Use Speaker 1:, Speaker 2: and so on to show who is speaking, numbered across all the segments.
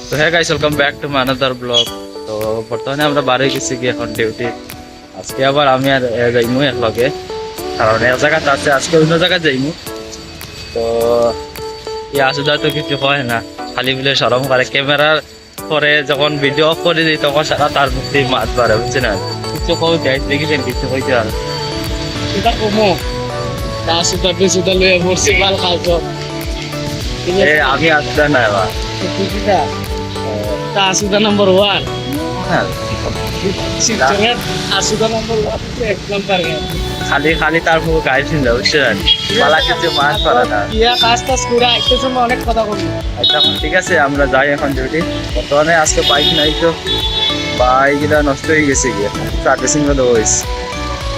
Speaker 1: তো হ্যাঁ guys, welcome back to my another blog. তো বর্তমানে আমরা বাড়ি গেছি গিয়ে এখন ডিউটি। আজকে আবার আমি আর যাইমু একলগে, কারণ এক জায়গাতে আছে, আজকে অন্য জায়গায় যাইমু। তো আসুদা তো কিছু হয় না, খালি বলে সরম করে। ক্যামেরার পরে যখন ভিডিও অফ করে দিই তখন সারা তার মুক্তি মাছ পারে, বুঝছেন? আর কিছু কই যাই দেখেছেন, কিছু হইতে আর
Speaker 2: এটা কমো তা সুতা বেসুতা লয়ে পড়ছি ভাল খাইছো
Speaker 1: আমি আসতে না এবার।
Speaker 2: এটা তা সুতা নাম্বার 1
Speaker 1: হ্যাঁ,
Speaker 2: সিস্টেমের আসুতা নাম্বার 1 এক নাম্বার
Speaker 1: খালি খালি তার পুরো গায়ে ছিল, বুঝছেন? বালা কিছু মাছ পারে না।
Speaker 2: ইয়া কাজ টাজ করে আইতে সময় অনেক কথা বলবো।
Speaker 1: আচ্ছা, এখন ঠিক আছে, আমরা যাই এখন ডিউটি। বর্তমানে আজকে বাইক নাই, তো বাইকটা নষ্ট হয়ে গেছে গিয়ে সার্ভিসিং করে দেবো হয়েছে।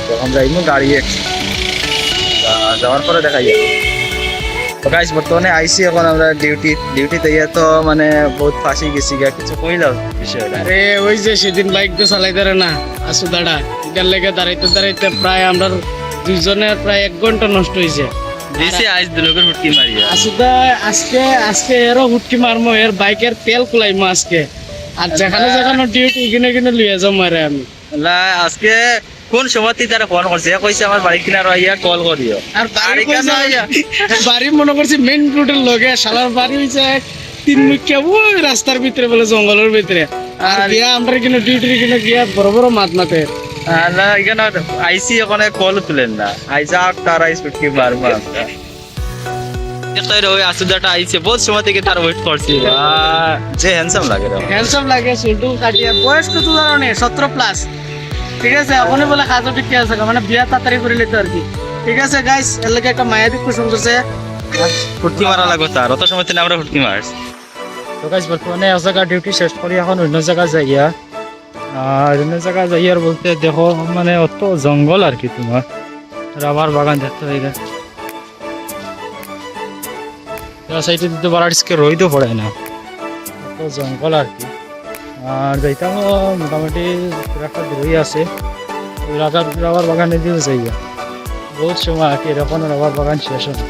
Speaker 1: তখন যাইমু গাড়ি যাওয়ার পরে দেখা যাবে। তো গাইস, বর্তমানে আইসি এখন আমরা ডিউটিতে ইয়ে তো মানে বহুত ফাঁসি গেছি গিয়া, কিছু কইলাম বিষয়টা।
Speaker 2: আরে ওই যে সেদিন বাইক তো চালাই ধরে না আসুদাটা, এটার লেগে দাঁড়াইতে দাঁড়াইতে প্রায় আমরা দুইজনের প্রায় 1 ঘন্টা নষ্ট হয়েছে।
Speaker 1: দিছি আইস দুলকের ফুটকি মারিয়া।
Speaker 2: আসুদা আজকে আজকে এরও হুটকি মারমো, এর বাইকের তেল কুলাইমো আজকে। আর যেখানে যেখানে ডিউটি কিনে লইয়া যাও মারে আমি।
Speaker 1: না, আজকে কোন সময় তুই তারা ফোন করছে, কইছে আমার বাড়ি কিনার আইয়া কল করিও।
Speaker 2: আর বাড়ি
Speaker 1: কেন আইয়া?
Speaker 2: বাড়ি মনে করছি মেইন রোডের লগে, শালার বাড়ি হইছে 3 মুখ্যা ওই রাস্তার ভিতরে বলে জঙ্গলের ভিতরে। আর গিয়া আমরা কিনে ডিউটি কিনে গিয়া বড় বড় মাত মাতে।
Speaker 1: না, এখানে আইসি ওখানে কল তুলেন না, আইসা তার আইস ফুটকি মারবো আমরা। ওই আসুদাটা আইছে, বহুত সময় থেকে তার ওয়েট করছি। যে হ্যান্ডসাম লাগে রে।
Speaker 2: হ্যান্ডসাম লাগে, শুধু কাটিয়া বয়স কত ধরনে 17 প্লাস। ঠিক আছে, এখনই বলে কাজও ঠিক আছে, মানে বিয়া তাড়াতাড়ি করে নিতে আর কি। ঠিক আছে গাইস, এর লাগে একটা মায়াবী কুসুম করছে।
Speaker 1: ফুটকি মারা লাগো তার, অত সময় থেকে আমরা ফুটকি মারছি।
Speaker 2: তো গাইস, বর্তমানে এক জায়গা ডিউটি শেষ করি এখন অন্য জায়গা যাইয়া। আর অন্য জায়গা যাইয়ার বলতে দেখো মানে অত জঙ্গল আর কি, তোমার রাবার বাগান দেখতে পাই না। সাইডে দিতে পারার আজকে রইতে পড়ে না, অত জঙ্গল আর কি। আর যাইতাম মোটামুটি একটা দূরই আছে, ওই রাবার বাগানে দিয়েও যাইয়া বহুত সময় আর কি। এরকম রাবার বাগান শেষ হয় না,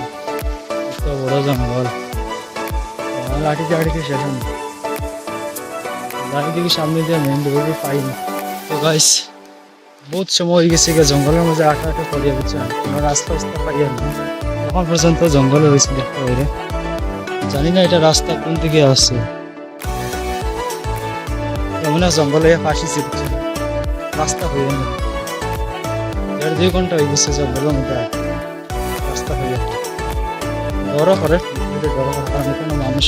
Speaker 2: এত বড় জঙ্গল। লাঠিতে আঠিতে শেষ হয় না, গাড়ি দিকে সামনে দিয়ে মেন রোডে পাই না। তো গাইস, বহুত সময় হয়ে গেছে জঙ্গলের মধ্যে আটে পড়িয়ে গেছে, কোনো রাস্তা পাইয়া না এখন পর্যন্ত। জঙ্গলে রয়েছে দেখতে পাইলে, জানি না এটা রাস্তা কোন দিকে আছে। এমন জঙ্গলে ফাঁসিছে, রাস্তা হয়ে না। 1.5-2 ঘন্টা হয়ে গেছে জঙ্গলের মধ্যে রাস্তা হয়ে। বড় করে মানুষ